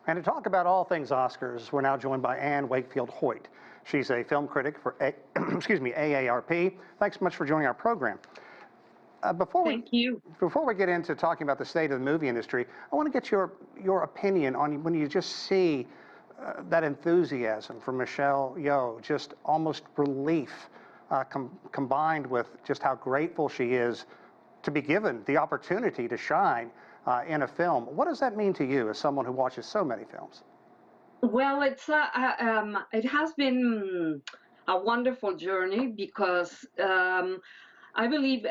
And to talk about all things Oscars, we're now joined by Anne Wakefield Hoyt. She's a film critic for AARP. Thanks so much for joining our program. Thank you. Before we get into talking about the state of the movie industry, I want to get your opinion on when you just see that enthusiasm from Michelle Yeoh, just almost relief combined with just how grateful she is to be given the opportunity to shine in a film. What does that mean to you as someone who watches so many films? Well, it has been a wonderful journey because I believe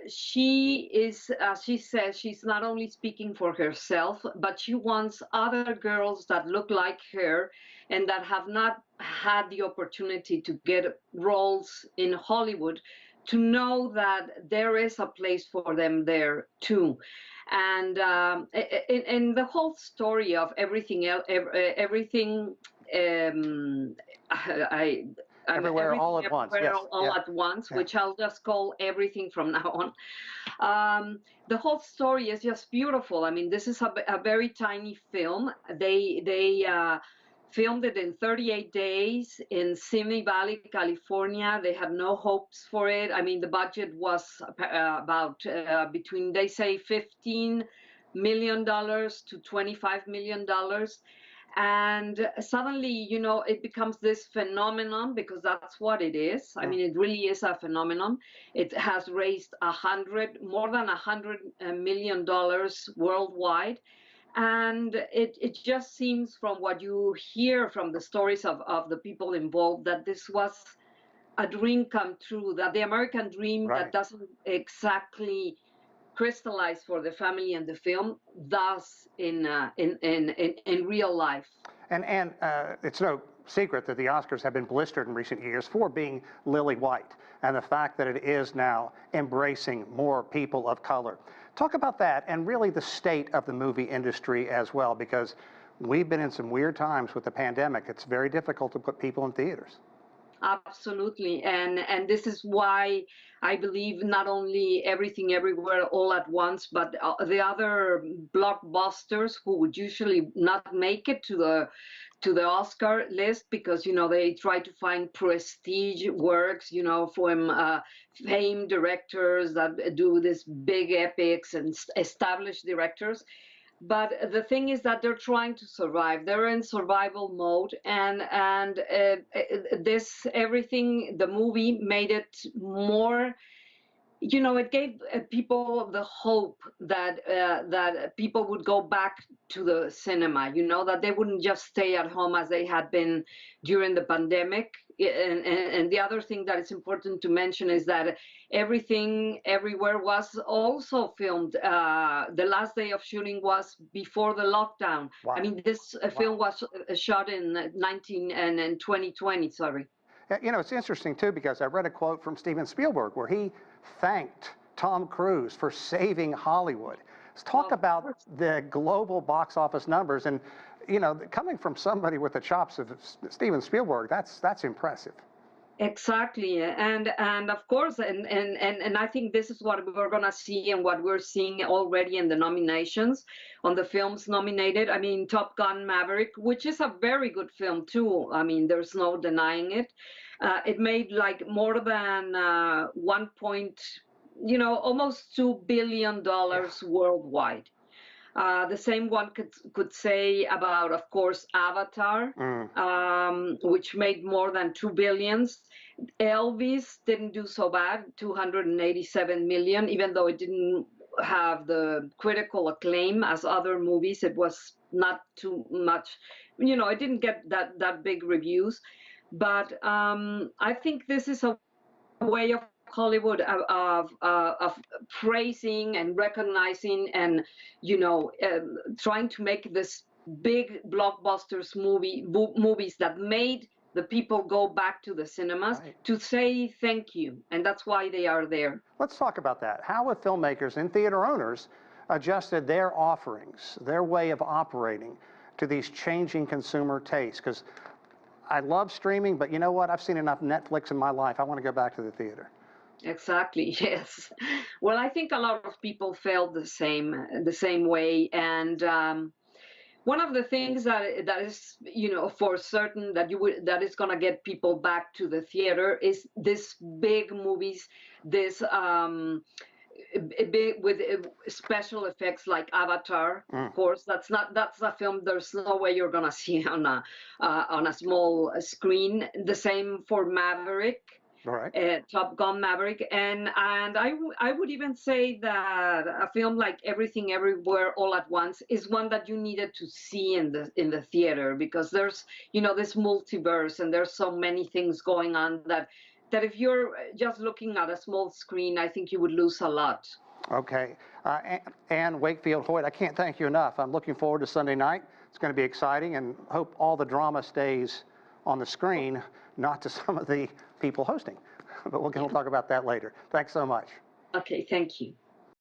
she is, as she says, she's not only speaking for herself, but she wants other girls that look like her and that have not had the opportunity to get roles in Hollywood to know that there is a place for them there too. And the whole story of everything else, everything, Everywhere, all at once. Yes. All at once, which I'll just call everything from now on. The whole story is just beautiful. I mean, this is a very tiny film. They filmed it in 38 days in Simi Valley, California. They had no hopes for it. I mean, the budget was about between, they say, $15 million to $25 million. And suddenly, you know, it becomes this phenomenon, because that's what it is. I mean, it really is a phenomenon. It has raised more than $100 million worldwide. And it just seems, from what you hear from the stories of the people involved, that this was a dream come true, that the American dream that doesn't exactly crystallize for the family and the film, thus in real life. And it's no secret that the Oscars have been blistered in recent years for being lily white, and the fact that it is now embracing more people of color. Talk about that and really the state of the movie industry as well, because we've been in some weird times with the pandemic. It's very difficult to put people in theaters. Absolutely, and this is why I believe not only Everything Everywhere All at Once, but the other blockbusters who would usually not make it to the Oscar list, because, you know, they try to find prestige works, you know, from famed directors that do this big epics and established directors. But the thing is that they're trying to survive. They're in survival mode, and this everything, the movie made it more. You know, it gave people the hope that that people would go back to the cinema. You know, that they wouldn't just stay at home as they had been during the pandemic. And the other thing that is important to mention is that Everything Everywhere was also filmed. The last day of shooting was before the lockdown. Wow. I mean, this film was shot in 2020. Sorry. You know, it's interesting too, because I read a quote from Steven Spielberg where he thanked Tom Cruise for saving Hollywood. Let's talk about the global box office numbers, and you know, coming from somebody with the chops of Steven Spielberg, that's impressive. Exactly, and of course, and I think this is what we're gonna see, and what we're seeing already in the nominations, on the films nominated. I mean, Top Gun Maverick, which is a very good film too. I mean, there's no denying it. It made like more than almost $2 billion worldwide. The same one could say about, of course, Avatar, which made more than $2 billion. Elvis didn't do so bad, 287 million, even though it didn't have the critical acclaim as other movies. It was not too much, you know, it didn't get that big reviews. But I think this is a way of Hollywood of praising and recognizing and, you know, trying to make this big blockbusters movies that made the people go back to the cinemas to say thank you, and that's why they are there. Let's talk about that. How have filmmakers and theater owners adjusted their offerings, their way of operating to these changing consumer tastes? Because I love streaming, but you know what? I've seen enough Netflix in my life. I want to go back to the theater. Exactly, yes. Well, I think a lot of people felt the same way, and One of the things that is, for certain that is gonna get people back to the theater is this big movies, this big with special effects like Avatar. Of course, that's a film. There's no way you're gonna see on a small screen. The same for Maverick. All right. Top Gun Maverick, and I would even say that a film like Everything Everywhere All at Once is one that you needed to see in the theater, because there's this multiverse, and there's so many things going on that if you're just looking at a small screen, I think you would lose a lot. Okay. Anne Wakefield Hoyt, I can't thank you enough. I'm looking forward to Sunday night. It's going to be exciting, and hope all the drama stays on the screen, not to some of the people hosting. But we'll talk about that later. Thanks so much. Okay, thank you.